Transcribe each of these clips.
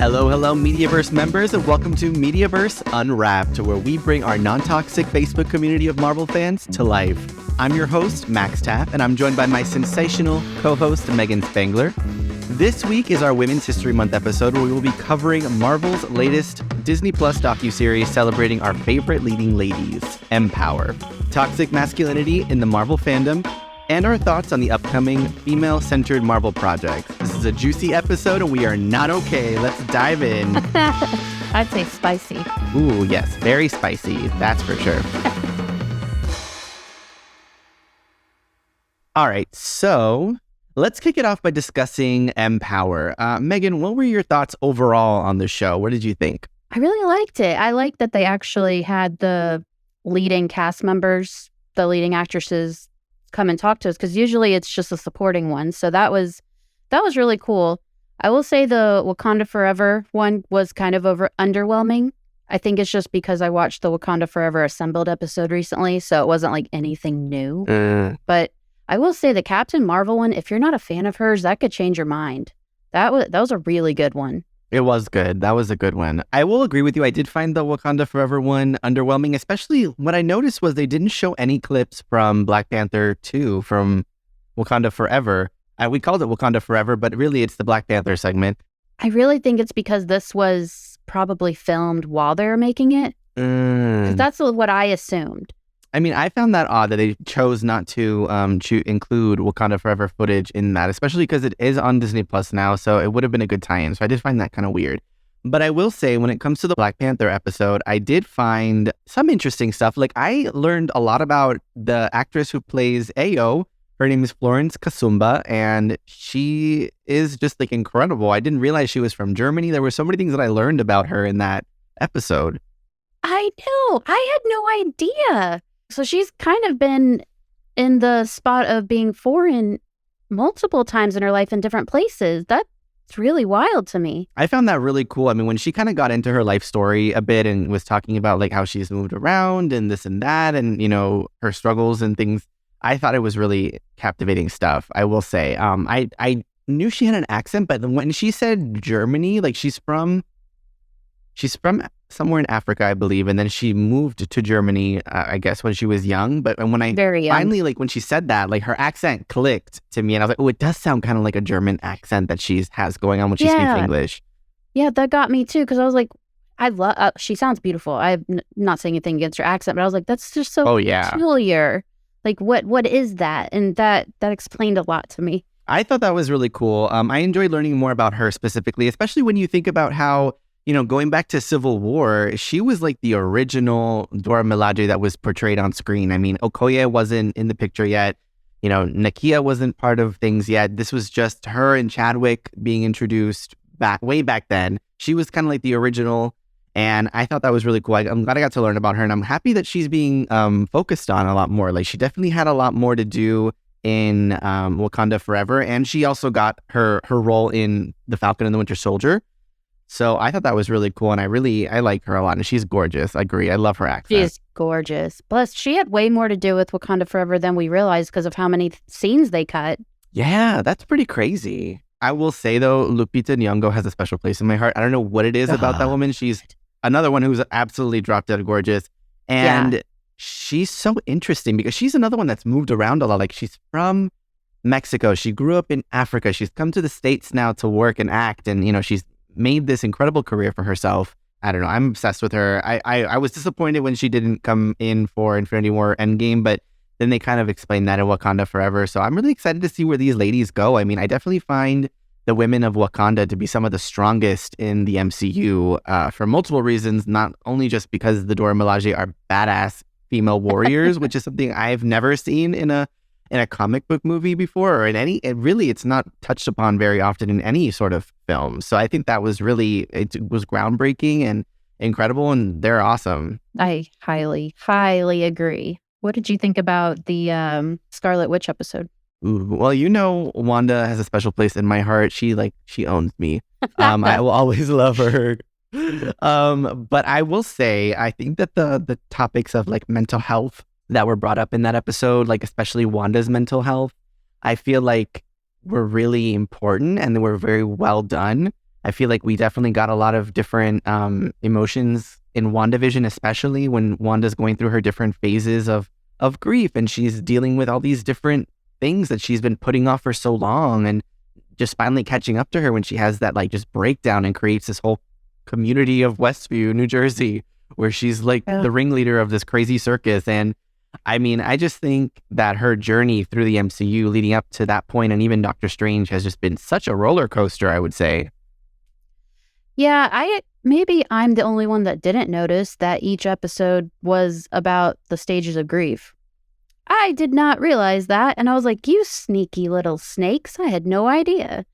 Hello, MediaVerse members, and welcome to MediaVerse Unwrapped, where we bring our non-toxic Facebook community of Marvel fans to life. I'm your host, Max Taff, and I'm joined by my sensational co-host, Megan Spangler. This week is our Women's History Month episode, where we will be covering Marvel's latest Disney Plus docuseries celebrating our favorite leading ladies, MPower, toxic masculinity in the Marvel fandom, and our thoughts on the upcoming female-centered Marvel project. This is a juicy episode, and we are not okay. Let's dive in. I'd say spicy. Ooh, yes, very spicy. That's for sure. All right, so let's kick it off by discussing MPower. Megan, what were your thoughts overall on the show? What did you think? I really liked it. I liked that they actually had the leading cast members, the leading actresses, come and talk to us, because usually it's just a supporting one. So that was really cool. I will say the Wakanda Forever one was kind of underwhelming. I think it's just because I watched the Wakanda Forever Assembled episode recently, so it wasn't like anything new. But I will say the Captain Marvel one, if you're not a fan of hers, that could change your mind. That was a really good one. It was good. That was a good one. I will agree with you. I did find the Wakanda Forever one underwhelming, especially what I noticed was they didn't show any clips from Black Panther 2 from Wakanda Forever. We called it Wakanda Forever, but really it's the Black Panther segment. I really think it's because this was probably filmed while they were making it. 'Cause that's what I assumed. I mean, I found that odd that they chose not to include Wakanda Forever footage in that, especially because it is on Disney Plus now, so it would have been a good tie-in. So I did find that kind of weird. But I will say, when it comes to the Black Panther episode, I did find some interesting stuff. Like, I learned a lot about the actress who plays Ayo. Her name is Florence Kasumba, and she is just, like, incredible. I didn't realize she was from Germany. There were so many things that I learned about her in that episode. I know. I had no idea. So she's kind of been in the spot of being foreign multiple times in her life in different places. That's really wild to me. I found that really cool. I mean, when she kind of got into her life story a bit and was talking about like how she's moved around and this and that and, you know, her struggles and things, I thought it was really captivating stuff, I will say. I knew she had an accent, but when she said Germany, like she's from somewhere in Africa, I believe, and then she moved to Germany, I guess, when she was young. But when I finally, like, when she said that, like, her accent clicked to me, and I was like, oh, it does sound kind of like a German accent that she has going on when she speaks English. Yeah, that got me too, because I was like, I love. She sounds beautiful. I'm not saying anything against her accent, but I was like, that's just so peculiar. Like, what is that? And that explained a lot to me. I thought that was really cool. I enjoyed learning more about her specifically, especially when you think about how, you know, going back to Civil War, she was like the original Dora Milaje that was portrayed on screen. I mean, Okoye wasn't in the picture yet. You know, Nakia wasn't part of things yet. This was just her and Chadwick being introduced way back then. She was kind of like the original, and I thought that was really cool. I'm glad I got to learn about her, and I'm happy that she's being focused on a lot more. Like, she definitely had a lot more to do in Wakanda Forever, and she also got her role in The Falcon and the Winter Soldier. So I thought that was really cool, and I like her a lot, and she's gorgeous. I agree. I love her accent. She is gorgeous. Plus, she had way more to do with Wakanda Forever than we realized because of how many scenes they cut. Yeah, that's pretty crazy. I will say, though, Lupita Nyong'o has a special place in my heart. I don't know what it is about that woman. She's another one who's absolutely drop dead gorgeous, and she's so interesting because she's another one that's moved around a lot. Like, she's from Mexico. She grew up in Africa. She's come to the States now to work and act, and, you know, she's made this incredible career for herself. I don't know. I'm obsessed with her. I was disappointed when she didn't come in for Infinity War Endgame, but then they kind of explained that in Wakanda Forever. So I'm really excited to see where these ladies go. I mean, I definitely find the women of Wakanda to be some of the strongest in the MCU for multiple reasons, not only just because the Dora Milaje are badass female warriors, which is something I've never seen in a comic book movie before, or in any, it's not touched upon very often in any sort of film. So I think that was it was groundbreaking and incredible, and they're awesome. I highly, highly agree. What did you think about the Scarlet Witch episode? Ooh, well, you know, Wanda has a special place in my heart. She owns me. I will always love her. But I will say, I think that the topics of like mental health that were brought up in that episode, like especially Wanda's mental health, I feel like were really important and they were very well done. I feel like we definitely got a lot of different emotions in WandaVision, especially when Wanda's going through her different phases of grief, and she's dealing with all these different things that she's been putting off for so long, and just finally catching up to her when she has that like just breakdown and creates this whole community of Westview, New Jersey, where she's like the ringleader of this crazy circus. And I mean, I just think that her journey through the MCU leading up to that point, and even Doctor Strange, has just been such a roller coaster, I would say. Yeah, maybe I'm the only one that didn't notice that each episode was about the stages of grief. I did not realize that, and I was like, you sneaky little snakes, I had no idea.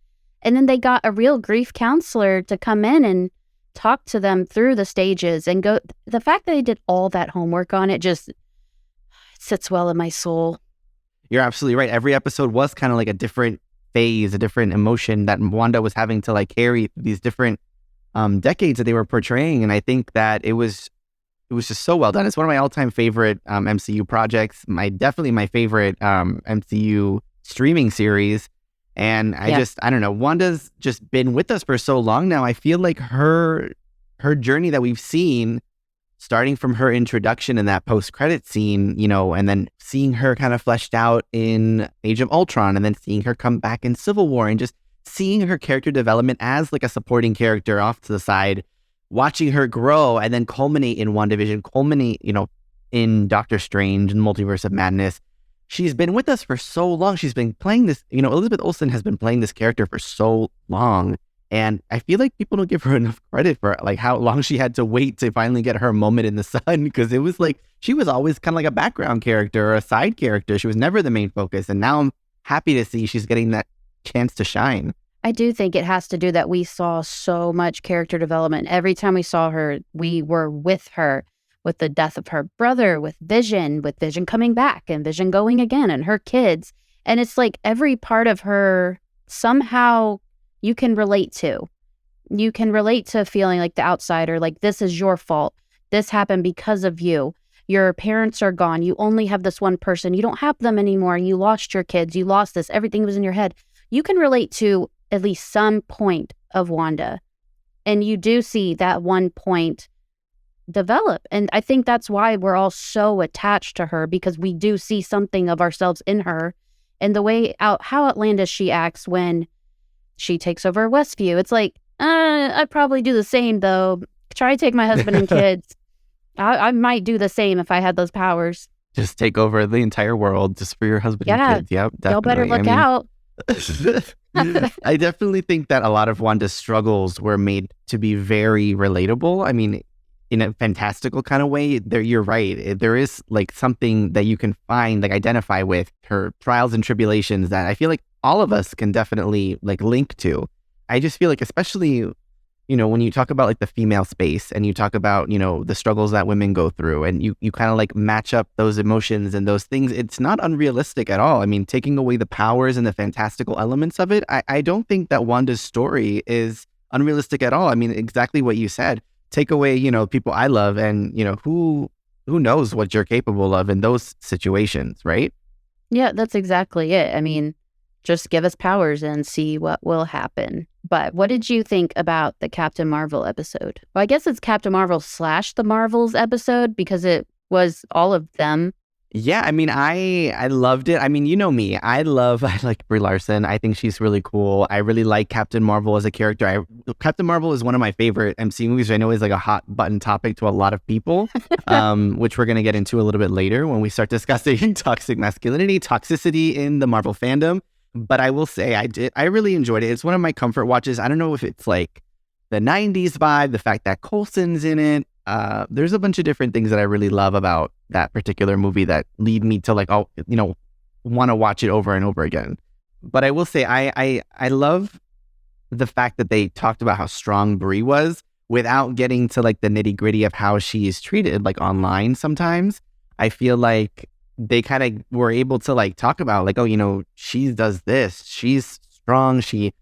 And then they got a real grief counselor to come in and talk to them through the stages, and the fact that they did all that homework on it just sits well in my soul. You're absolutely right. Every episode was kind of like a different phase, a different emotion that Wanda was having to like carry these different decades that they were portraying. And I think that it was just so well done. It's one of my all-time favorite MCU projects. Definitely my favorite MCU streaming series. And I don't know, Wanda's just been with us for so long now. I feel like her journey that we've seen, starting from her introduction in that post-credit scene, and then seeing her kind of fleshed out in Age of Ultron, and then seeing her come back in Civil War, and just seeing her character development as like a supporting character off to the side, watching her grow, and then culminate in WandaVision, in Doctor Strange and Multiverse of Madness. She's been with us for so long. She's been playing this, Elizabeth Olsen has been playing this character for so long. And I feel like people don't give her enough credit for like how long she had to wait to finally get her moment in the sun, because it was like she was always kind of like a background character or a side character. She was never the main focus. And now I'm happy to see she's getting that chance to shine. I do think it has to do that we saw so much character development. Every time we saw her, we were with her, with the death of her brother, with Vision coming back and Vision going again, and her kids. And it's like every part of her somehow you can relate to. You can relate to feeling like the outsider, like this is your fault. This happened because of you. Your parents are gone. You only have this one person. You don't have them anymore. You lost your kids. You lost this. Everything was in your head. You can relate to at least some point of Wanda. And you do see that one point develop. And I think that's why we're all so attached to her, because we do see something of ourselves in her. And the way how outlandish she acts when she takes over Westview. It's like, I'd probably do the same, though. Try to take my husband and kids. I might do the same if I had those powers. Just take over the entire world just for your husband and kids. Yep, definitely. Y'all better look out. I definitely think that a lot of Wanda's struggles were made to be very relatable. I mean, in a fantastical kind of way, you're right. There is like something that you can find, like identify with her trials and tribulations that I feel like all of us can definitely like link to. I just feel like, especially, when you talk about like the female space and you talk about, the struggles that women go through, and you kind of like match up those emotions and those things, it's not unrealistic at all. I mean, taking away the powers and the fantastical elements of it, I don't think that Wanda's story is unrealistic at all. I mean, exactly what you said. Take away, people I love, and, who knows what you're capable of in those situations, right? Yeah, that's exactly it. I mean, just give us powers and see what will happen. But what did you think about the Captain Marvel episode? Well, I guess it's Captain Marvel / the Marvels episode, because it was all of them. Yeah, I mean, I loved it. I mean, you know me. I like Brie Larson. I think she's really cool. I really like Captain Marvel as a character. Captain Marvel is one of my favorite MCU movies. I know is like a hot button topic to a lot of people, which we're going to get into a little bit later when we start discussing toxic masculinity, toxicity in the Marvel fandom. But I will say I really enjoyed it. It's one of my comfort watches. I don't know if it's like the 90s vibe, the fact that Coulson's in it. There's a bunch of different things that I really love about that particular movie that lead me to like, want to watch it over and over again. But I will say, I love the fact that they talked about how strong Brie was without getting to like the nitty gritty of how she is treated like online sometimes. I feel like they kind of were able to like talk about like, she does this. She's strong. She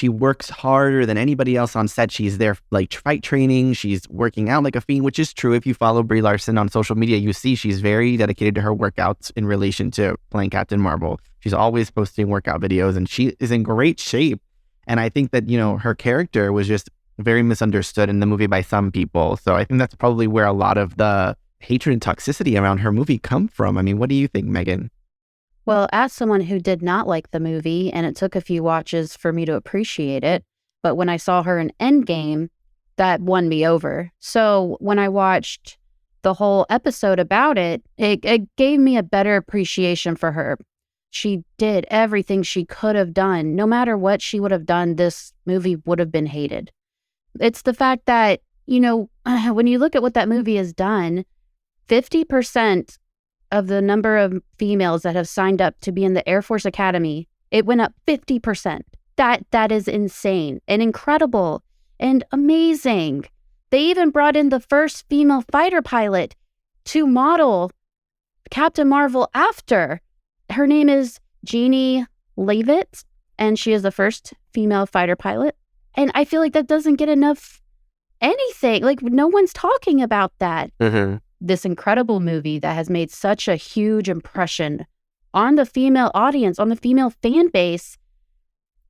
works harder than anybody else on set. She's there like fight training. She's working out like a fiend, which is true. If you follow Brie Larson on social media, you see she's very dedicated to her workouts in relation to playing Captain Marvel. She's always posting workout videos, and she is in great shape. And I think that, her character was just very misunderstood in the movie by some people. So I think that's probably where a lot of the hatred and toxicity around her movie come from. I mean, what do you think, Megan? Well, as someone who did not like the movie, and it took a few watches for me to appreciate it, but when I saw her in Endgame, that won me over. So when I watched the whole episode about it, it gave me a better appreciation for her. She did everything she could have done. No matter what she would have done, this movie would have been hated. It's the fact that, when you look at what that movie has done, 50% of the number of females that have signed up to be in the Air Force Academy, it went up 50%. That is insane and incredible and amazing. They even brought in the first female fighter pilot to model Captain Marvel after. Her name is Jeannie Leavitt, and she is the first female fighter pilot. And I feel like that doesn't get enough anything. Like, no one's talking about that. Mm-hmm. This incredible movie that has made such a huge impression on the female audience, on the female fan base,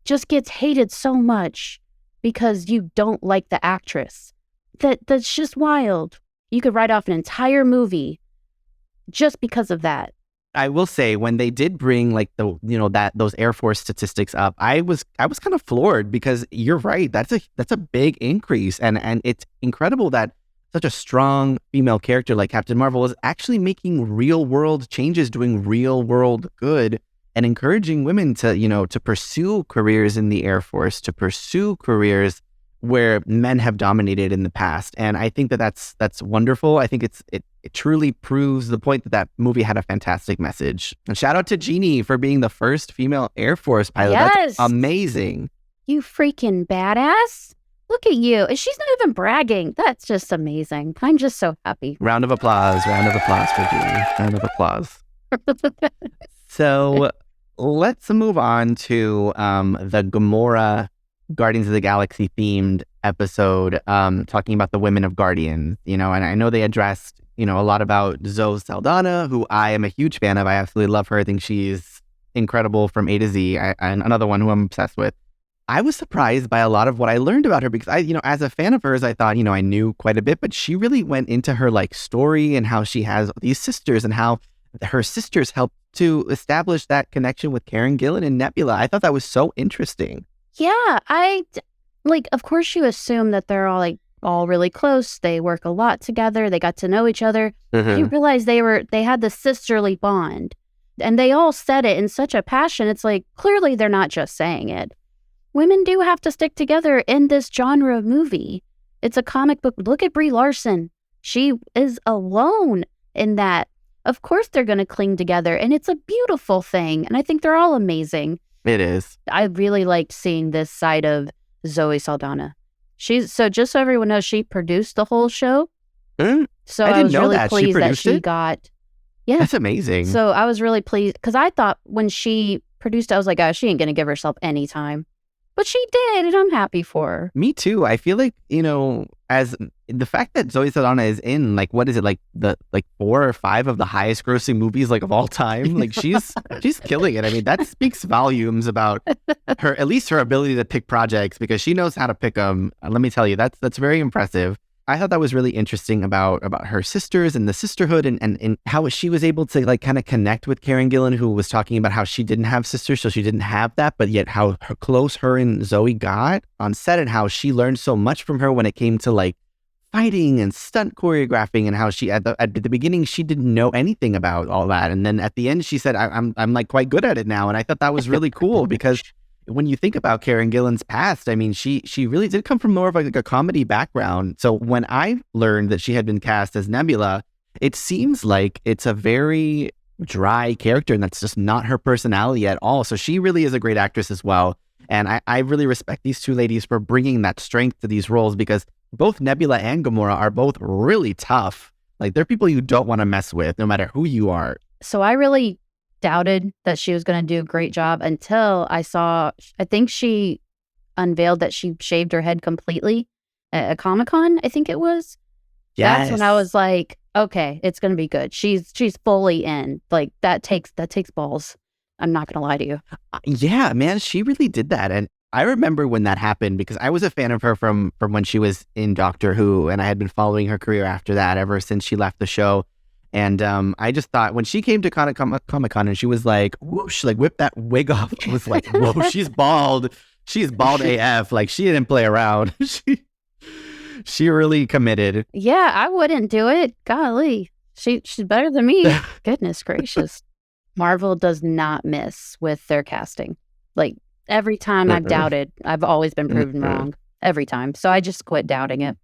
just gets hated so much because you don't like the actress. That's just wild. You could write off an entire movie just because of that. I will say, when they did bring like those Air Force statistics up, I was kind of floored, because you're right. That's a big increase, and it's incredible that such a strong female character like Captain Marvel is actually making real world changes, doing real world good, and encouraging women to pursue careers in the Air Force, to pursue careers where men have dominated in the past. And I think that's wonderful. I think it truly proves the point that movie had a fantastic message. And shout out to Jeannie for being the first female Air Force pilot. Yes. That's amazing. You freaking badass. Look at you. And she's not even bragging. That's just amazing. I'm just so happy. Round of applause for Jeannie. Round of applause. So let's move on to the Gamora Guardians of the Galaxy themed episode, talking about the women of Guardians, and I know they addressed, a lot about Zoe Saldana, who I am a huge fan of. I absolutely love her. I think she's incredible from A to Z. And another one who I'm obsessed with. I was surprised by a lot of what I learned about her, because as a fan of hers, I thought, I knew quite a bit, but she really went into her story and how she has these sisters and how her sisters helped to establish that connection with Karen Gillan and Nebula. I thought that was so interesting. Yeah, of course you assume that they're all really close. They work a lot together. They got to know each other. Mm-hmm. You realize they had the sisterly bond, and they all said it in such a passion. It's clearly they're not just saying it. Women do have to stick together in this genre of movie. It's a comic book. Look at Brie Larson. She is alone in that. Of course they're going to cling together, and it's a beautiful thing. And I think they're all amazing. It is. I really liked seeing this side of Zoe Saldana. Just so everyone knows, she produced the whole show. So I was really pleased that she got. Yeah, that's amazing. So I was really pleased, because I thought when she produced it, I was like, oh, she ain't gonna give herself any time, but she did, and I'm happy for her. Me too. I feel like, as the fact that Zoe Saldana is in what is it, the 4 or 5 of the highest grossing movies of all time. She's killing it. I mean, that speaks volumes about her, at least her ability to pick projects, because she knows how to pick them. Let me tell you, that's very impressive. I thought that was really interesting about her sisters and the sisterhood, and how she was able to kind of connect with Karen Gillan, who was talking about how she didn't have sisters, so she didn't have that, but yet how close her and Zoe got on set, and how she learned so much from her when it came to fighting and stunt choreographing, and how she at the beginning she didn't know anything about all that, and then at the end she said, I'm quite good at it now. And I thought that was really cool, because when you think about Karen Gillan's past, I mean, she really did come from more of a comedy background. So when I learned that she had been cast as Nebula, it seems like it's a very dry character, and that's just not her personality at all. So she really is a great actress as well. And I really respect these two ladies for bringing that strength to these roles, because both Nebula and Gamora are both really tough. They're people you don't want to mess with, no matter who you are. So I really doubted that she was going to do a great job until I think she unveiled that she shaved her head completely at a Comic-Con, I think it was. Yes. That's when I was like, okay, it's going to be good. She's fully in. That takes balls. I'm not going to lie to you. Yeah, man, she really did that. And I remember when that happened because I was a fan of her from when she was in Doctor Who, and I had been following her career after that ever since she left the show. And I just thought when she came to Comic-Con and she was like, whoosh, like whip that wig off. I was like, whoa, she's bald. She's bald AF. Like she didn't play around. She really committed. Yeah, I wouldn't do it. Golly, she's better than me. Goodness gracious. Marvel does not miss with their casting. Like every time I've doubted, I've always been proven wrong. Every time. So I just quit doubting it.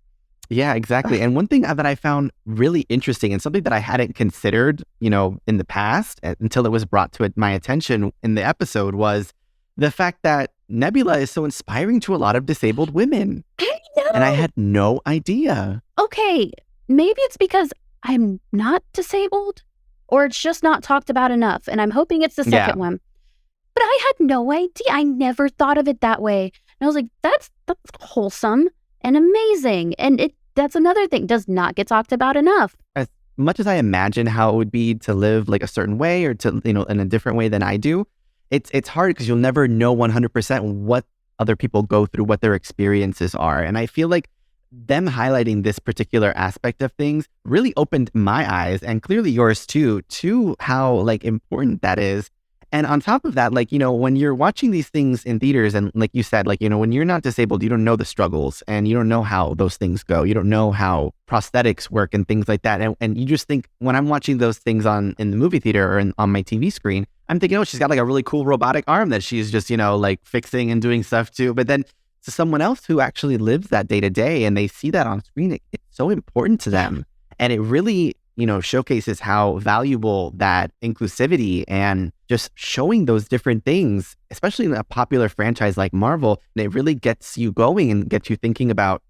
Yeah, exactly. And one thing that I found really interesting and something that I hadn't considered, in the past until it was brought to my attention in the episode was the fact that Nebula is so inspiring to a lot of disabled women. I know. And I had no idea. Okay, maybe it's because I'm not disabled or it's just not talked about enough. And I'm hoping it's the second one. But I had no idea. I never thought of it that way. And I was like, that's wholesome and amazing. And that's another thing, does not get talked about enough. As much as I imagine how it would be to live like a certain way or to, in a different way than I do, it's hard because you'll never know 100% what other people go through, what their experiences are. And I feel like them highlighting this particular aspect of things really opened my eyes and clearly yours too, to how like important that is. And on top of that, like, when you're watching these things in theaters and like you said, like, when you're not disabled, you don't know the struggles and you don't know how those things go. You don't know how prosthetics work and things like that. And you just think when I'm watching those things in the movie theater or on my TV screen, I'm thinking, oh, she's got like a really cool robotic arm that she's just, like fixing and doing stuff too. But then to someone else who actually lives that day to day and they see that on screen, it's so important to them. And it really, showcases how valuable that inclusivity and just showing those different things, especially in a popular franchise like Marvel, it really gets you going and gets you thinking about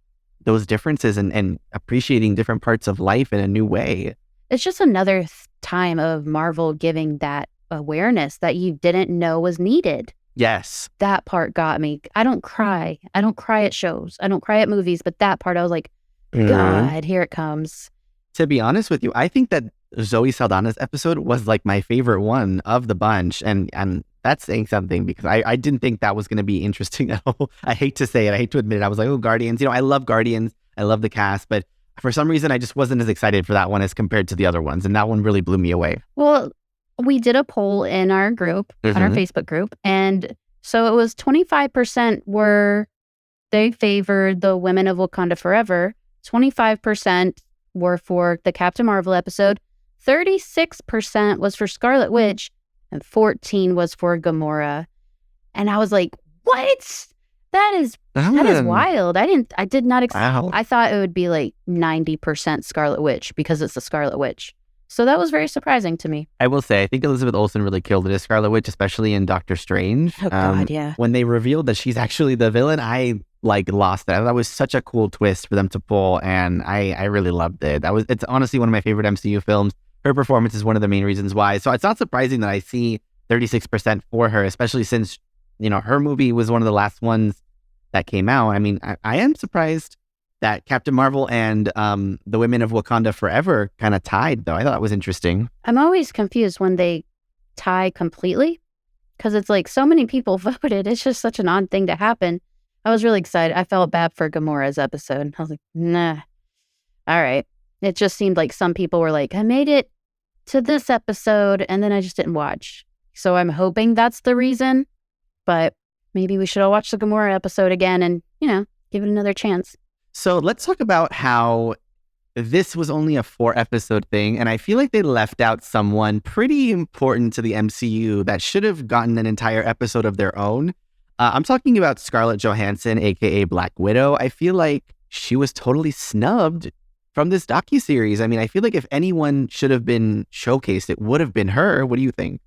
those differences and appreciating different parts of life in a new way. It's just another time of Marvel giving that awareness that you didn't know was needed. Yes. That part got me. I don't cry. I don't cry at shows. I don't cry at movies, but that part I was like, God, here it comes. To be honest with you, I think that Zoe Saldana's episode was like my favorite one of the bunch. And that's saying something because I didn't think that was going to be interesting at all. I hate to say it. I hate to admit it. I was like, oh, Guardians. I love Guardians. I love the cast. But for some reason, I just wasn't as excited for that one as compared to the other ones. And that one really blew me away. Well, we did a poll in our group, on our Facebook group. And so it was 25% were they favored the Women of Wakanda Forever. 25% were for the Captain Marvel episode, 36% was for Scarlet Witch, and 14% was for Gamora. And I was like, what? That is wild. I did not Wow. I thought it would be like 90% Scarlet Witch because it's the Scarlet Witch. So that was very surprising to me. I will say, I think Elizabeth Olsen really killed it as Scarlet Witch, especially in Doctor Strange. Oh, God, yeah. When they revealed that she's actually the villain, I lost that. That was such a cool twist for them to pull, and I really loved it. It's honestly one of my favorite MCU films. Her performance is one of the main reasons why. So it's not surprising that I see 36% for her, especially since, her movie was one of the last ones that came out. I mean, I am surprised that Captain Marvel and the Women of Wakanda Forever kind of tied, though. I thought that was interesting. I'm always confused when they tie completely because it's like so many people voted. It's just such an odd thing to happen. I was really excited. I felt bad for Gamora's episode. I was like, nah. All right. It just seemed like some people were like, I made it to this episode and then I just didn't watch. So I'm hoping that's the reason. But maybe we should all watch the Gamora episode again and, give it another chance. So let's talk about how this was only a 4-episode thing. And I feel like they left out someone pretty important to the MCU that should have gotten an entire episode of their own. I'm talking about Scarlett Johansson, aka Black Widow. I feel like she was totally snubbed from this docuseries. I mean, I feel like if anyone should have been showcased, it would have been her. What do you think?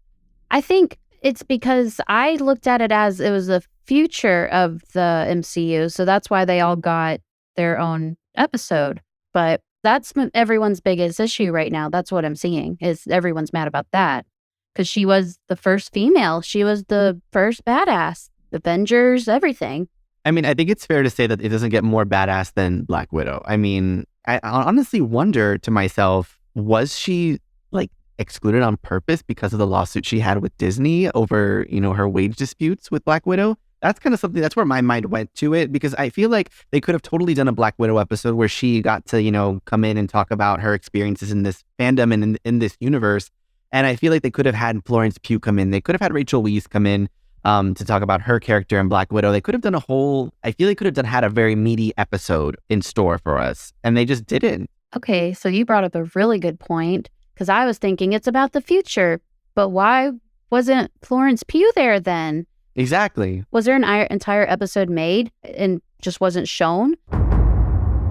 I think it's because I looked at it as it was the future of the MCU. So that's why they all got their own episode. But that's everyone's biggest issue right now. That's what I'm seeing is everyone's mad about that because she was the first female. She was the first badass. Avengers, everything. I mean, I think it's fair to say that it doesn't get more badass than Black Widow. I mean, I honestly wonder to myself, was she like excluded on purpose because of the lawsuit she had with Disney over, her wage disputes with Black Widow? That's kind of something, that's where my mind went to it, because I feel like they could have totally done a Black Widow episode where she got to, come in and talk about her experiences in this fandom and in this universe. And I feel like they could have had Florence Pugh come in. They could have had Rachel Weisz come in to talk about her character in Black Widow. They could have done I feel they could have had a very meaty episode in store for us. And they just didn't. Okay, so you brought up a really good point, because I was thinking it's about the future. But why wasn't Florence Pugh there then? Exactly. Was there an entire episode made and just wasn't shown?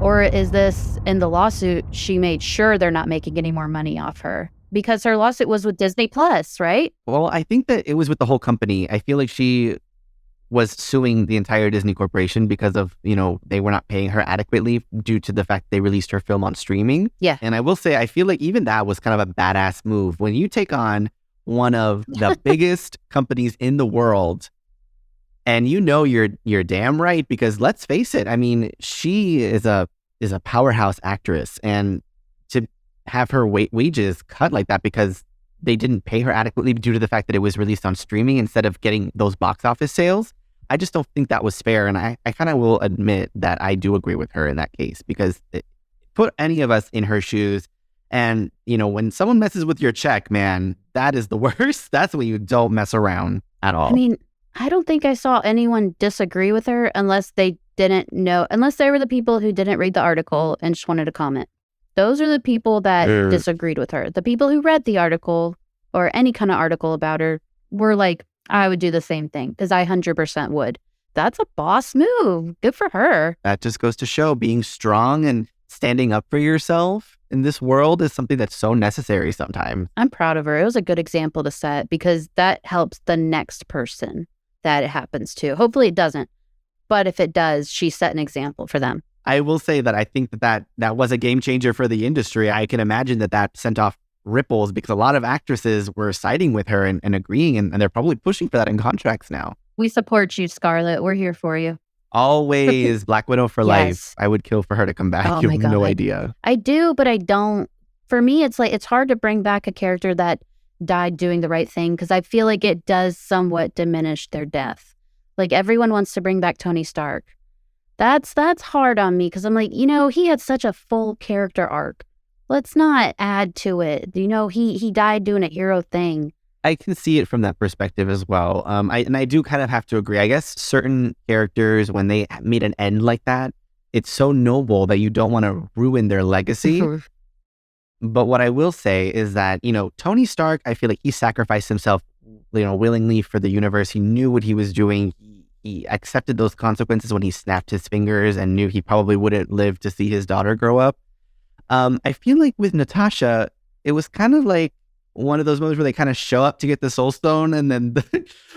Or is this, in the lawsuit, she made sure they're not making any more money off her? Because her lawsuit was with Disney Plus, right? Well, I think that it was with the whole company. I feel like she was suing the entire Disney Corporation because of, they were not paying her adequately due to the fact they released her film on streaming. Yeah. And I will say, I feel like even that was kind of a badass move. When you take on one of the biggest companies in the world, and you're damn right, because let's face it, I mean, she is a powerhouse actress, and to have her wages cut like that because they didn't pay her adequately due to the fact that it was released on streaming instead of getting those box office sales, I just don't think that was fair. And I kind of will admit that I do agree with her in that case, because put any of us in her shoes, and when someone messes with your check, man, that is the worst. That's when you don't mess around at all. I mean, I don't think I saw anyone disagree with her unless they were the people who didn't read the article and just wanted to comment. Those are the people that disagreed with her. The people who read the article or any kind of article about her were like, I would do the same thing, because I 100% would. That's a boss move. Good for her. That just goes to show being strong and standing up for yourself in this world is something that's so necessary sometimes. I'm proud of her. It was a good example to set, because that helps the next person that it happens to. Hopefully it doesn't. But if it does, she set an example for them. I will say that I think that was a game changer for the industry. I can imagine that sent off ripples, because a lot of actresses were siding with her and agreeing, and they're probably pushing for that in contracts now. We support you, Scarlett. We're here for you. Always. Black Widow for life. I would kill for her to come back. Oh, you have no idea. I do, but I don't. For me, it's hard to bring back a character that died doing the right thing, because I feel like it does somewhat diminish their death. Like, everyone wants to bring back Tony Stark. That's hard on me, because I'm like, he had such a full character arc. Let's not add to it. He died doing a hero thing. I can see it from that perspective as well. I do kind of have to agree. I guess certain characters, when they meet an end like that, it's so noble that you don't want to ruin their legacy. But what I will say is that, Tony Stark, I feel like he sacrificed himself, willingly for the universe. He knew what he was doing. He accepted those consequences when he snapped his fingers and knew he probably wouldn't live to see his daughter grow up. I feel like with Natasha, it was kind of like one of those moments where they kind of show up to get the Soul Stone, and then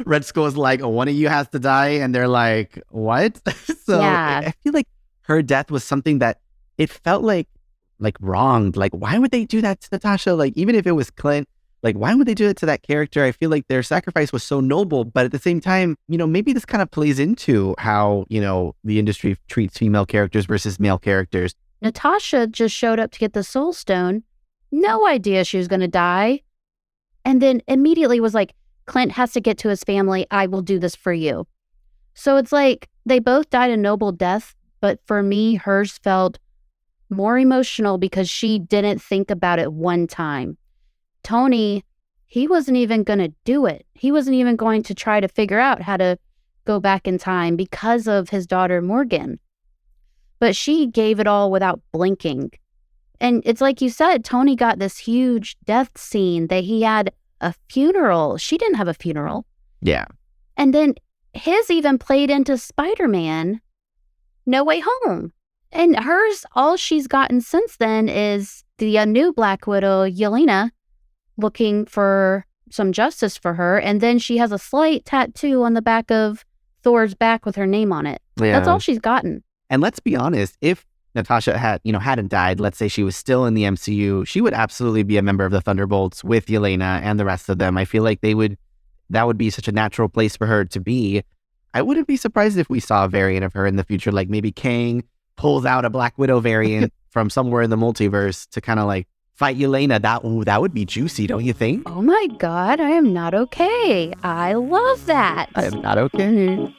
Red Skull is like, one of you has to die, and they're like, what? So yeah. I feel like her death was something that it felt like wronged. Like, why would they do that to Natasha? Like, even if it was Clint, like, why would they do it to that character? I feel like their sacrifice was so noble, but at the same time, maybe this kind of plays into how, the industry treats female characters versus male characters. Natasha just showed up to get the Soul Stone. No idea she was going to die. And then immediately was like, Clint has to get to his family. I will do this for you. So it's like they both died a noble death, but for me, hers felt more emotional because she didn't think about it one time. Tony, he wasn't even going to do it. He wasn't even going to try to figure out how to go back in time because of his daughter, Morgan. But she gave it all without blinking. And it's like you said, Tony got this huge death scene that he had a funeral. She didn't have a funeral. Yeah. And then his even played into Spider-Man No Way Home. And hers, all she's gotten since then is the new Black Widow, Yelena, looking for some justice for her. And then she has a slight tattoo on the back of Thor's back with her name on it. Yeah. That's all she's gotten. And let's be honest, if Natasha hadn't died, let's say she was still in the MCU, she would absolutely be a member of the Thunderbolts with Yelena and the rest of them. I feel like that would be such a natural place for her to be. I wouldn't be surprised if we saw a variant of her in the future, like maybe Kang pulls out a Black Widow variant from somewhere in the multiverse to kind of like fight Yelena. That would be juicy, don't you think? Oh my God, I am not okay. I love that. I am not okay.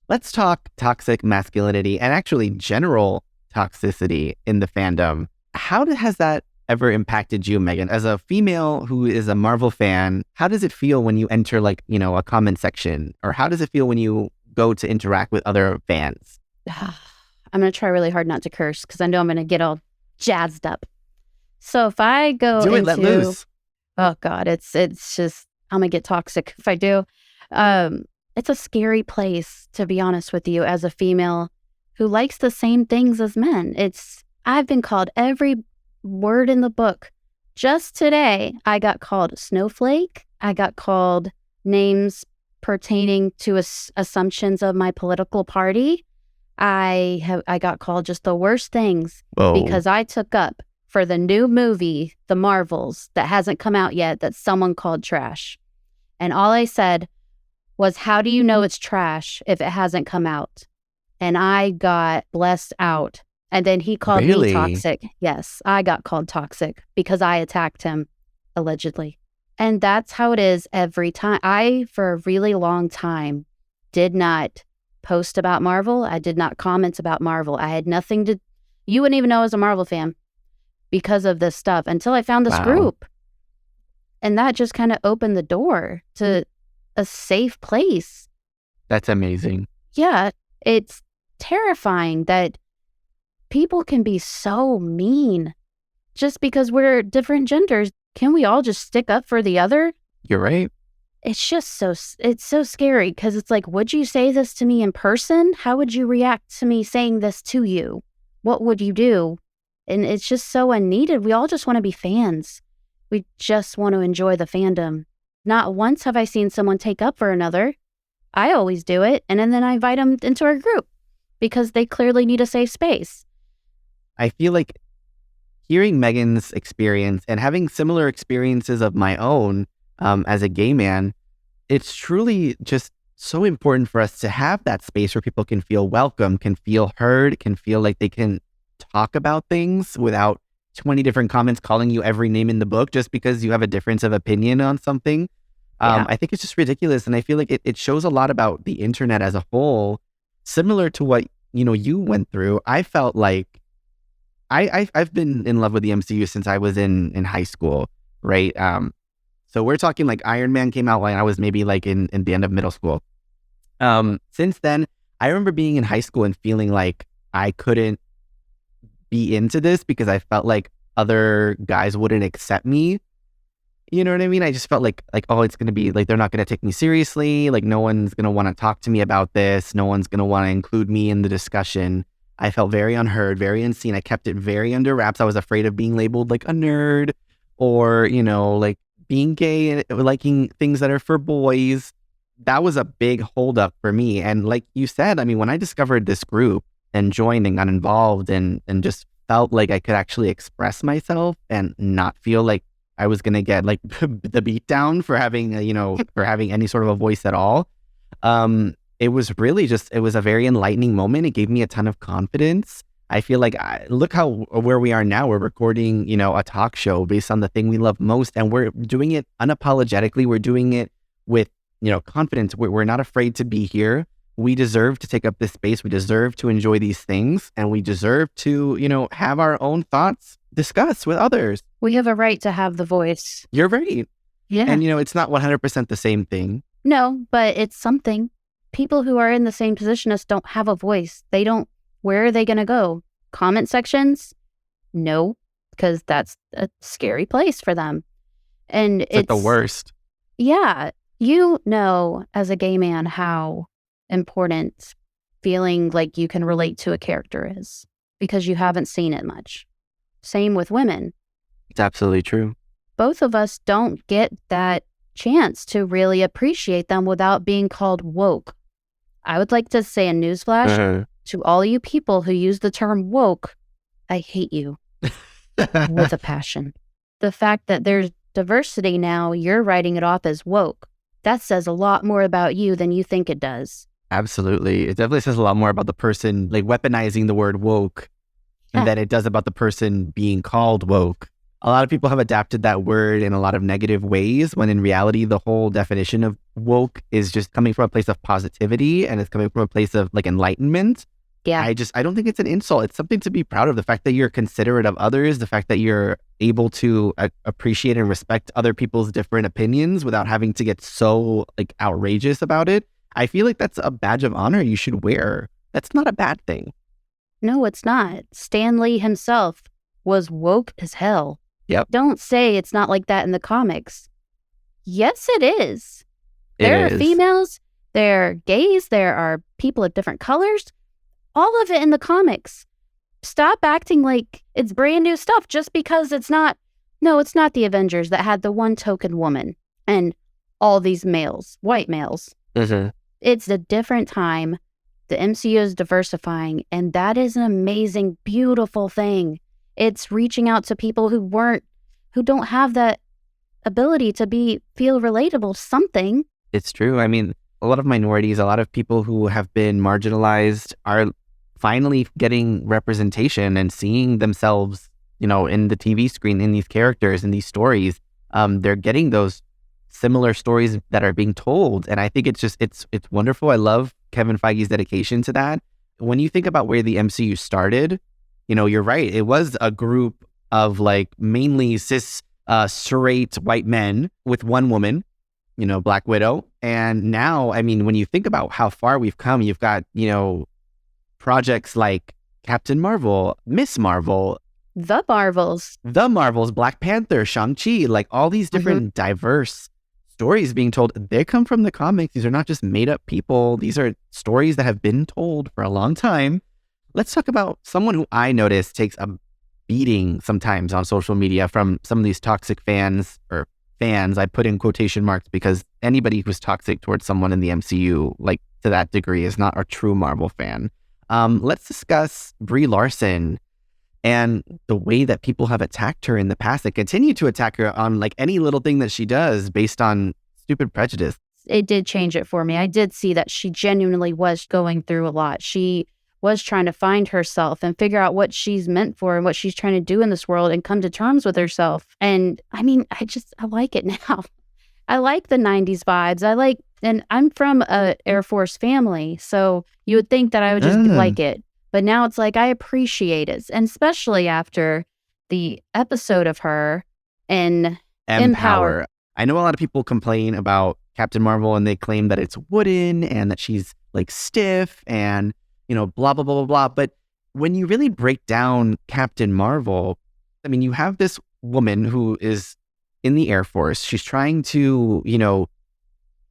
Let's talk toxic masculinity and actually general toxicity in the fandom. How has that ever impacted you, Megan? As a female who is a Marvel fan, how does it feel when you enter a comment section? Or how does it feel when you go to interact with other fans? I'm going to try really hard not to curse because I know I'm going to get all jazzed up. So if I go let loose. Oh God, it's just, I'm going to get toxic if I do. It's a scary place, to be honest with you, as a female who likes the same things as men. I've been called every word in the book. Just today, I got called snowflake. I got called names pertaining to assumptions of my political party. I got called just the worst things because I took up for the new movie, The Marvels, that hasn't come out yet, that someone called trash. And all I said was, how do you know it's trash if it hasn't come out? And I got blessed out. And then he called me toxic. Yes, I got called toxic because I attacked him, allegedly. And that's how it is every time. I, for a really long time, did not post about Marvel. I did not comment about Marvel. I had nothing to... You wouldn't even know I was a Marvel fan because of this stuff until I found this group. And that just kind of opened the door to a safe place. That's amazing. Yeah, it's terrifying that people can be so mean just because we're different genders. Can we all just stick up for the other? You're right. It's just it's so scary because it's like, would you say this to me in person? How would you react to me saying this to you? What would you do? And it's just so unneeded. We all just want to be fans. We just want to enjoy the fandom. Not once have I seen someone take up for another. I always do it. And then I invite them into our group because they clearly need a safe space. I feel like hearing Megan's experience and having similar experiences of my own as a gay man, it's truly just so important for us to have that space where people can feel welcome, can feel heard, can feel like they can talk about things without 20 different comments calling you every name in the book just because you have a difference of opinion on something. I think it's just ridiculous. And I feel like it shows a lot about the internet as a whole. Similar to what, you went through, I felt like I've been in love with the MCU since I was in high school, right? So we're talking like Iron Man came out when I was maybe like in the end of middle school. Since then, I remember being in high school and feeling like I couldn't be into this because I felt like other guys wouldn't accept me. You know what I mean? I just felt like, oh, it's going to be like, they're not going to take me seriously. Like no one's going to want to talk to me about this. No one's going to want to include me in the discussion. I felt very unheard, very unseen. I kept it very under wraps. I was afraid of being labeled like a nerd or, like being gay and liking things that are for boys. That was a big holdup for me. And like you said, I mean, when I discovered this group and joined and got involved and just felt like I could actually express myself and not feel like I was going to get like the beat down for having, for having any sort of a voice at all. It was really it was a very enlightening moment. It gave me a ton of confidence. I feel like, look where we are now. We're recording, a talk show based on the thing we love most. And we're doing it unapologetically. We're doing it with, confidence. We're not afraid to be here. We deserve to take up this space. We deserve to enjoy these things. And we deserve to, have our own thoughts discussed with others. We have a right to have the voice. You're right. Yeah. And, it's not 100% the same thing. No, but it's something. People who are in the same position as don't have a voice. They don't. Where are they going to go? Comment sections? No, because that's a scary place for them. And it's like the worst. Yeah. As a gay man, how important feeling like you can relate to a character is because you haven't seen it much. Same with women. It's absolutely true. Both of us don't get that chance to really appreciate them without being called woke. I would like to say a newsflash to all you people who use the term woke. I hate you with a passion. The fact that there's diversity now, you're writing it off as woke. That says a lot more about you than you think it does. Absolutely. It definitely says a lot more about the person like weaponizing the word woke than it does about the person being called woke. a lot of people have adapted that word in a lot of negative ways, when in reality, the whole definition of woke is just coming from a place of positivity, and it's coming from a place of like enlightenment. Yeah. I don't think it's an insult. It's something to be proud of. The fact that you're considerate of others, the fact that you're able to appreciate and respect other people's different opinions without having to get so like outrageous about it. I feel like that's a badge of honor you should wear. That's not a bad thing. No, it's not. Stan Lee himself was woke as hell. Yep. Don't say it's not like that in the comics. Yes, it is. There are females, there are gays, there are people of different colors. All of it in the comics. Stop acting like it's brand new stuff just because it's not. No, it's not the Avengers that had the one token woman and all these males, white males. Mm-hmm. It's a different time. The MCU is diversifying, and that is an amazing, beautiful thing. It's reaching out to people who don't have that ability to feel relatable to something. It's true. I mean, a lot of minorities, a lot of people who have been marginalized are finally getting representation and seeing themselves, in the TV screen, in these characters, in these stories. They're getting those similar stories that are being told. And I think it's wonderful. I love Kevin Feige's dedication to that. When you think about where the MCU started, you're right. It was a group of like mainly cis, straight white men with one woman, Black Widow. And now, I mean, when you think about how far we've come, you've got, projects like Captain Marvel, Miss Marvel, The Marvels, Black Panther, Shang-Chi, like all these different diverse stories being told. They come from the comics. These are not just made up people. These are stories that have been told for a long time. Let's talk about someone who I notice takes a beating sometimes on social media from some of these toxic fans, or fans, I put in quotation marks, because anybody who's toxic towards someone in the MCU, like to that degree, is not a true Marvel fan. Let's discuss Brie Larson and the way that people have attacked her in the past and continue to attack her on like any little thing that she does based on stupid prejudice. It did change it for me. I did see that she genuinely was going through a lot. She was trying to find herself and figure out what she's meant for and what she's trying to do in this world and come to terms with herself. And I mean, I like it now. I like the 90s vibes. And I'm from a Air Force family, so you would think that I would just like it. But now it's like I appreciate it, and especially after the episode of her in MPower. I know a lot of people complain about Captain Marvel, and they claim that it's wooden and that she's like stiff and, blah, blah, blah, blah, blah. But when you really break down Captain Marvel, I mean, you have this woman who is in the Air Force. She's trying to,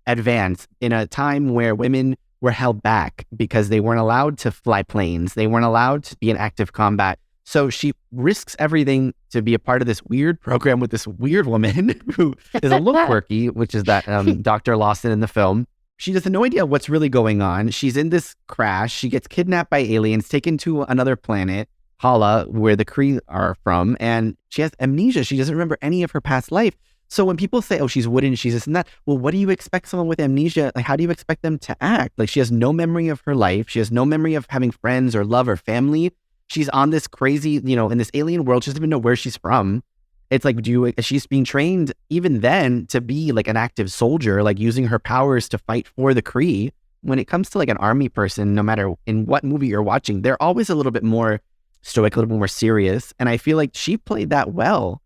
advance in a time where women were held back because they weren't allowed to fly planes. They weren't allowed to be in active combat. So she risks everything to be a part of this weird program with this weird woman who is a little quirky, which is that Dr. Lawson in the film. She has no idea what's really going on. She's in this crash. She gets kidnapped by aliens, taken to another planet, Hala, where the Kree are from, and she has amnesia. She doesn't remember any of her past life. So when people say, oh, she's wooden, she's this and that, well, what do you expect someone with amnesia? Like, how do you expect them to act? Like, she has no memory of her life. She has no memory of having friends or love or family. She's on this crazy, in this alien world. She doesn't even know where she's from. It's like, she's being trained even then to be like an active soldier, like using her powers to fight for the Kree. When it comes to like an army person, no matter in what movie you're watching, they're always a little bit more stoic, a little bit more serious. And I feel like she played that well.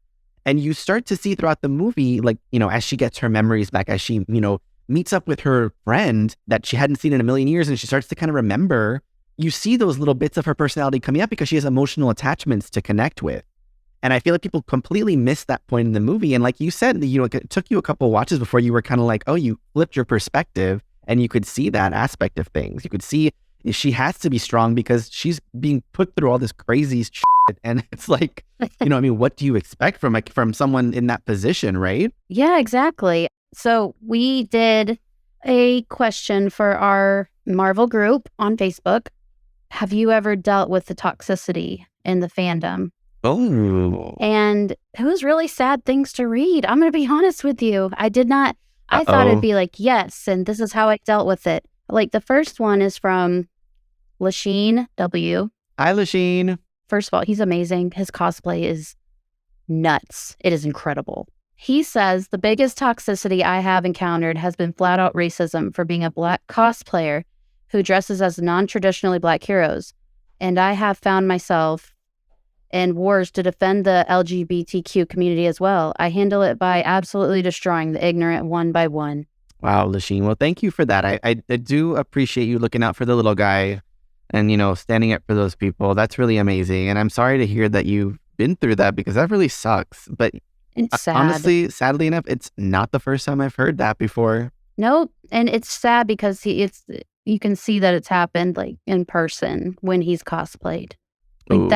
And you start to see throughout the movie, like, as she gets her memories back, as she, meets up with her friend that she hadn't seen in a million years, and she starts to kind of remember, you see those little bits of her personality coming up because she has emotional attachments to connect with. And I feel like people completely missed that point in the movie. And like you said, it took you a couple watches before you were kind of like, oh, you flipped your perspective and you could see that aspect of things. You could see she has to be strong because she's being put through all this crazy shit. And it's like, what do you expect from someone in that position, right? Yeah, exactly. So we did a question for our Marvel group on Facebook. Have you ever dealt with the toxicity in the fandom? Oh. And it was really sad things to read. I'm going to be honest with you. I did not. I thought it'd be like, yes, and this is how I dealt with it. Like the first one is from Lasheen W. Hi, Lasheen. First of all, he's amazing. His cosplay is nuts. It is incredible. He says, the biggest toxicity I have encountered has been flat out racism for being a Black cosplayer who dresses as non-traditionally Black heroes. And I have found myself in wars to defend the LGBTQ community as well. I handle it by absolutely destroying the ignorant one by one. Wow, Lasheen. Well, thank you for that. I do appreciate you looking out for the little guy and, standing up for those people. That's really amazing. And I'm sorry to hear that you've been through that because that really sucks. But it's sad. Honestly, sadly enough, it's not the first time I've heard that before. Nope. And it's sad because you can see that it's happened like in person when he's cosplayed. Like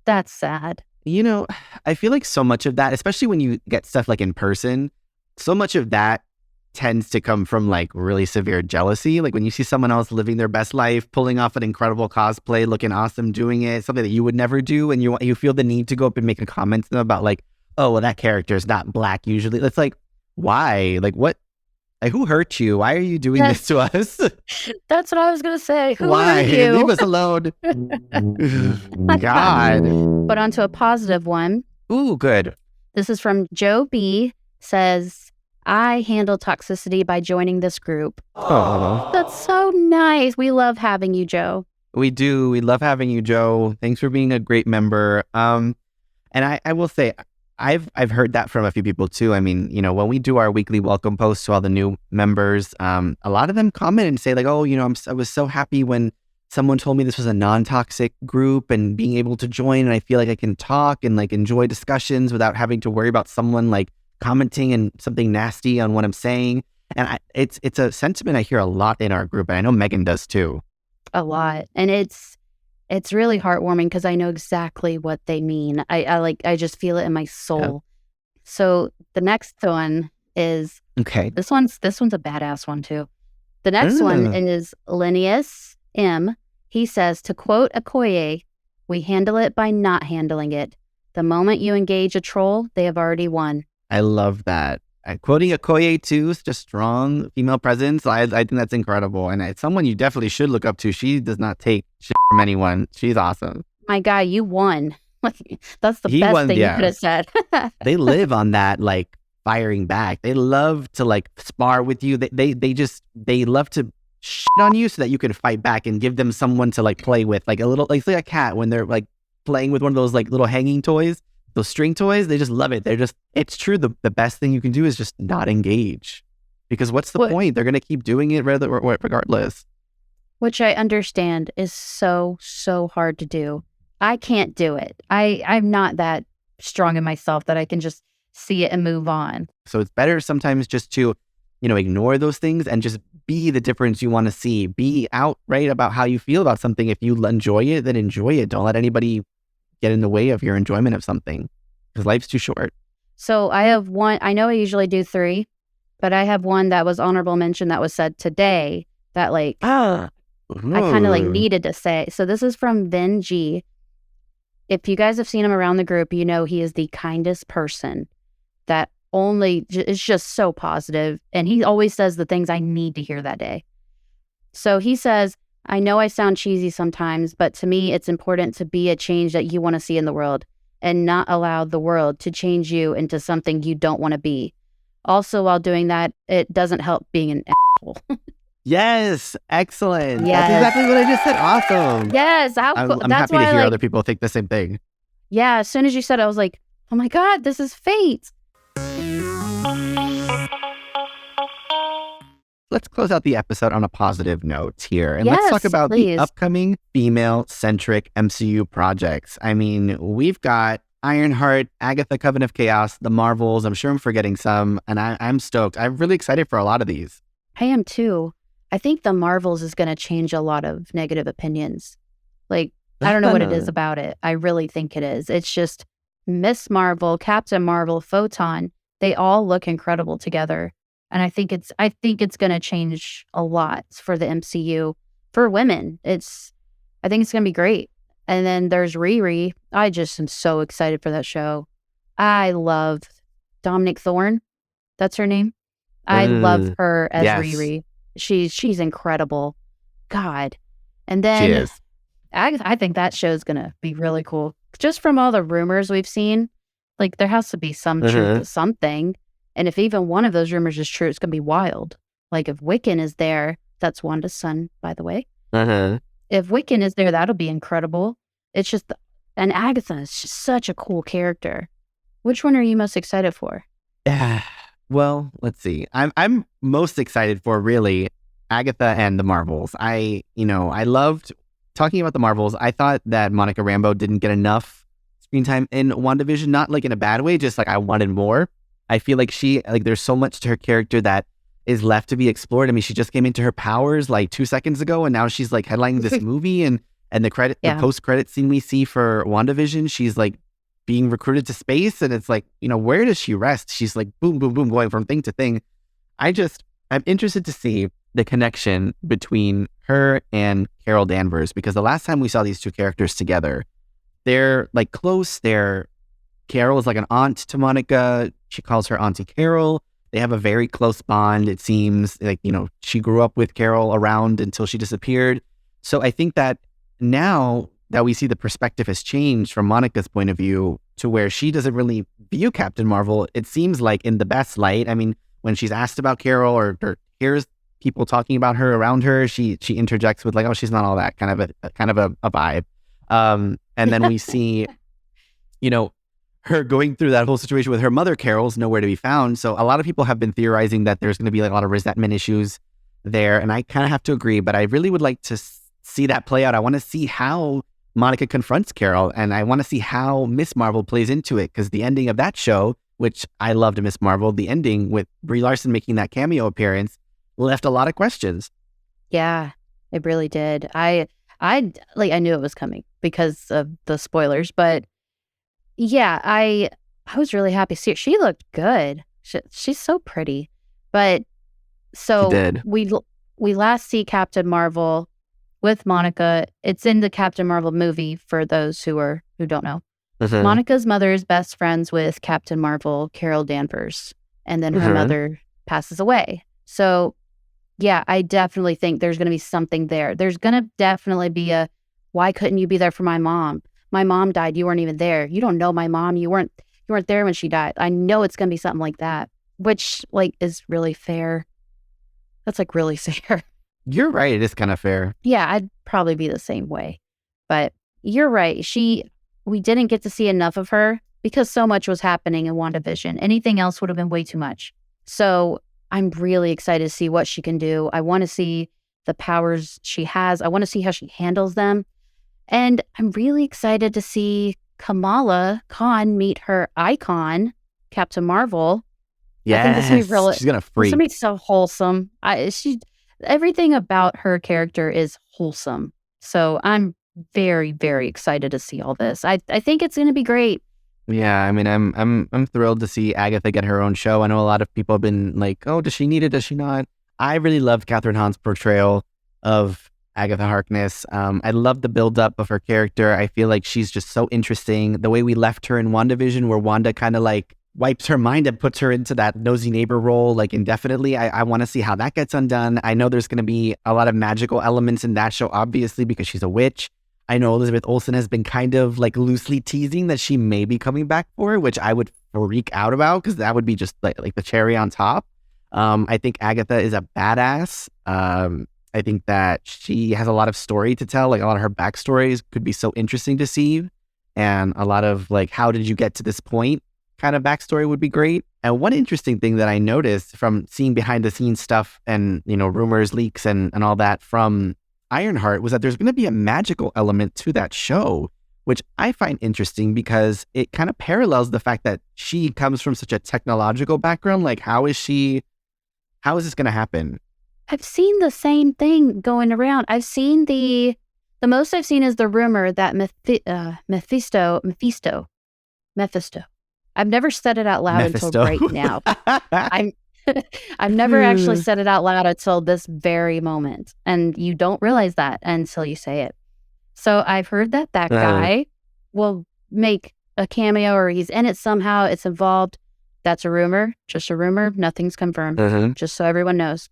that's sad. I feel like so much of that, especially when you get stuff like in person, so much of that tends to come from like really severe jealousy. Like when you see someone else living their best life, pulling off an incredible cosplay, looking awesome, doing it, something that you would never do, and you feel the need to go up and make a comment to them about like, oh, well, that character is not Black usually. It's like, why? Like what? Like, who hurt you? Why are you doing this to us? That's what I was going to say. Why? Who hurt you? Leave us alone. God. But onto a positive one. Ooh, good. This is from Joe B. Says, I handle toxicity by joining this group. Oh, that's so nice. We love having you, Joe. We do. We love having you, Joe. Thanks for being a great member. And I will say, I've heard that from a few people too. I mean, when we do our weekly welcome posts to all the new members, a lot of them comment and say like, oh, I was so happy when someone told me this was a non-toxic group and being able to join, and I feel like I can talk and like enjoy discussions without having to worry about someone like commenting and something nasty on what I'm saying. And it's a sentiment I hear a lot in our group, and I know Megan does too. A lot. And it's really heartwarming because I know exactly what they mean. I just feel it in my soul. Yeah. So the next one is This one's a badass one too. The next one is Linnaeus M. He says, to quote Okoye, we handle it by not handling it. The moment you engage a troll, they have already won. I love that. Quoting Okoye too, such a strong female presence. I think that's incredible. And it's someone you definitely should look up to. She does not take shit from anyone. She's awesome. My guy, you won. That's the best thing you could have said. They live on that, like, firing back. They love to, like, spar with you. They love to shit on you so that you can fight back and give them someone to, like, play with. Like like a cat when they're, like, playing with one of those, like, little hanging toys. Those string toys, they just love it. It's true. The best thing you can do is just not engage. Because what's the point? They're going to keep doing it regardless. Which I understand is so, so hard to do. I can't do it. I'm not that strong in myself that I can just see it and move on. So it's better sometimes just to, ignore those things and just be the difference you want to see. Be outright about how you feel about something. If you enjoy it, then enjoy it. Don't let anybody get in the way of your enjoyment of something, because life's too short. So I have one. I know I usually do 3, but I have one that was honorable mention that was said today that I kind of needed to say. So this is from Vin G. If you guys have seen him around the group, you know he is the kindest person that is just so positive, and he always says the things I need to hear that day. So he says, I know I sound cheesy sometimes, but to me, it's important to be a change that you want to see in the world and not allow the world to change you into something you don't want to be. Also, while doing that, it doesn't help being an asshole. Yes, excellent. Yes. That's exactly what I just said. Awesome. Yes. I'm happy to hear other people think the same thing. Yeah, as soon as you said it, I was like, oh my God, this is fate. Let's close out the episode on a positive note here. And let's talk about the upcoming female-centric MCU projects. I mean, we've got Ironheart, Agatha Coven of Chaos, the Marvels. I'm sure I'm forgetting some, and I'm stoked. I'm really excited for a lot of these. I am too. I think the Marvels is going to change a lot of negative opinions. Like, I don't know what it is about it. I really think it is. It's just Miss Marvel, Captain Marvel, Photon. They all look incredible together. And I think it's going to change a lot for the MCU for women. I think it's going to be great. And then there's Riri. I just am so excited for that show. I love Dominic Thorne. That's her name. I love her as Riri. She's incredible. God. And then she is. I think that show's going to be really cool. Just from all the rumors we've seen, Like, there has to be some truth to something. And if even one of those rumors is true, it's going to be wild. Like, if Wiccan is there, that's Wanda's son, by the way. If Wiccan is there, that'll be incredible. It's just, and Agatha is just such a cool character. Which one are you most excited for? Well, let's see. I'm most excited for really Agatha and the Marvels. I loved talking about the Marvels. I thought that Monica Rambeau didn't get enough screen time in WandaVision, not like in a bad way, just like I wanted more. I feel like there's so much to her character that is left to be explored. I mean, she just came into her powers like 2 seconds ago, and now she's like headlining this movie, and the post-credit scene we see for WandaVision, she's like being recruited to space, and it's like, where does she rest? She's like boom, boom, boom, going from thing to thing. I'm interested to see the connection between her and Carol Danvers, because the last time we saw these two characters together, they're like close. Carol is like an aunt to Monica. She calls her Auntie Carol. They have a very close bond. It seems like, she grew up with Carol around until she disappeared. So I think that now that we see the perspective has changed from Monica's point of view to where she doesn't really view Captain Marvel, it seems like, in the best light. I mean, when she's asked about Carol or hears people talking about her around her, she interjects with like, oh, she's not all that, kind of a vibe. And then we see, her going through that whole situation with her mother, Carol's nowhere to be found. So a lot of people have been theorizing that there's going to be like a lot of resentment issues there. And I kind of have to agree, but I really would like to see that play out. I want to see how Monica confronts Carol, and I want to see how Miss Marvel plays into it, because the ending of that show, which I loved Miss Marvel, the ending with Brie Larson making that cameo appearance left a lot of questions. Yeah, it really did. I knew it was coming because of the spoilers, but yeah, I was really happy to see it. She looked good. She's so pretty. But so we last see Captain Marvel with Monica. It's in the Captain Marvel movie for those who don't know. Monica's mother is best friends with Captain Marvel, Carol Danvers, and then her mother passes away. So yeah, I definitely think there's going to be something there. There's going to definitely be why couldn't you be there for my mom? My mom died. You weren't even there. You don't know my mom. You weren't there when she died. I know it's going to be something like that, which like is really fair. That's like really fair. You're right. It is kind of fair. Yeah, I'd probably be the same way. But you're right. We didn't get to see enough of her because so much was happening in WandaVision. Anything else would have been way too much. So I'm really excited to see what she can do. I want to see the powers she has. I want to see how she handles them. And I'm really excited to see Kamala Khan meet her icon, Captain Marvel. Yeah, I think this is really, she's gonna freak. Somebody's so wholesome. Everything about her character is wholesome. So I'm very, very excited to see all this. I think it's gonna be great. Yeah, I mean, I'm thrilled to see Agatha get her own show. I know a lot of people have been like, oh, does she need it? Does she not? I really loved Catherine Hahn's portrayal of Agatha Harkness. I love the buildup of her character. I feel like she's just so interesting. The way we left her in WandaVision, where Wanda kind of like wipes her mind and puts her into that nosy neighbor role like indefinitely. I want to see how that gets undone. I know there's going to be a lot of magical elements in that show, obviously, because she's a witch. I know Elizabeth Olsen has been kind of like loosely teasing that she may be coming back for it, which I would freak out about because that would be just like the cherry on top. I think Agatha is a badass. I think that she has a lot of story to tell. Like a lot of her backstories could be so interesting to see. And a lot of like, how did you get to this point kind of backstory would be great. And one interesting thing that I noticed from seeing behind the scenes stuff and, rumors, leaks and all that from Ironheart was that there's going to be a magical element to that show, which I find interesting because it kind of parallels the fact that she comes from such a technological background. Like, how is this going to happen? I've seen the same thing going around. I've seen the most I've seen is the rumor that Mephisto. I've never said it out loud until right now. I've never actually said it out loud until this very moment. And you don't realize that until you say it. So I've heard that guy will make a cameo or he's in it somehow. It's involved. That's a rumor, just a rumor. Nothing's confirmed, just so everyone knows.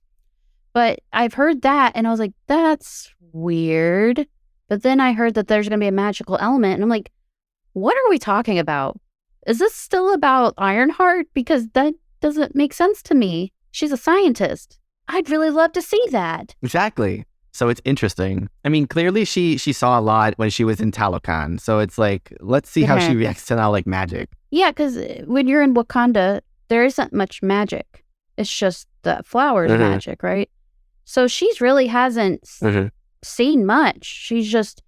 But I've heard that and I was like, that's weird. But then I heard that there's going to be a magical element. And I'm like, what are we talking about? is this still about Ironheart? Because that doesn't make sense to me. She's a scientist. I'd really love to see that. Exactly. So it's interesting. I mean, clearly she saw a lot when she was in Talokan. So it's like, let's see how she reacts to now, like, magic. Yeah, because when you're in Wakanda, there isn't much magic. It's just the flowers magic, right? So she's really hasn't seen much. She's just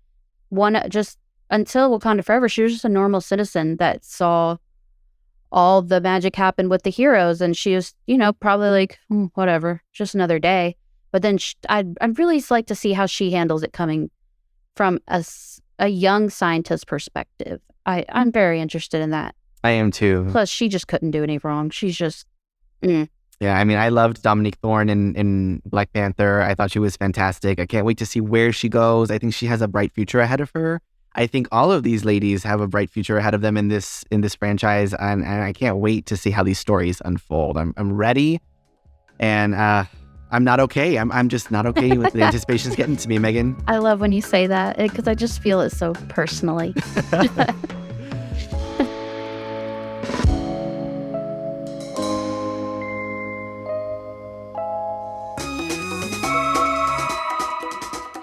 until Wakanda Forever, she was just a normal citizen that saw all the magic happen with the heroes. And she was, probably like, whatever, just another day. But then I'd really like to see how she handles it coming from a young scientist perspective. I'm very interested in that. I am too. Plus, she just couldn't do any wrong. She's just... Yeah, I mean, I loved Dominique Thorne in Black Panther. I thought she was fantastic. I can't wait to see where she goes. I think she has a bright future ahead of her. I think all of these ladies have a bright future ahead of them in this franchise, and I can't wait to see how these stories unfold. I'm ready, and I'm not okay. I'm just not okay with the anticipation's getting to me, Megan. I love when you say that because I just feel it so personally.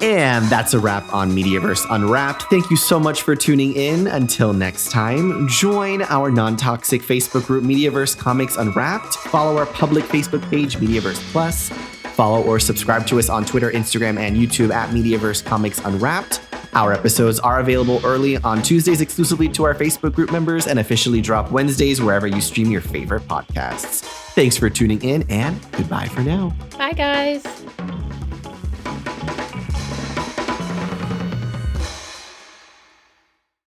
And that's a wrap on MediaVerse Unwrapped. Thank you so much for tuning in. Until next time, join our non-toxic Facebook group, MediaVerse Comics Unwrapped. Follow our public Facebook page, MediaVerse Plus. Follow or subscribe to us on Twitter, Instagram, and YouTube at MediaVerse Comics Unwrapped. Our episodes are available early on Tuesdays exclusively to our Facebook group members and officially drop Wednesdays wherever you stream your favorite podcasts. Thanks for tuning in, and goodbye for now. Bye, guys.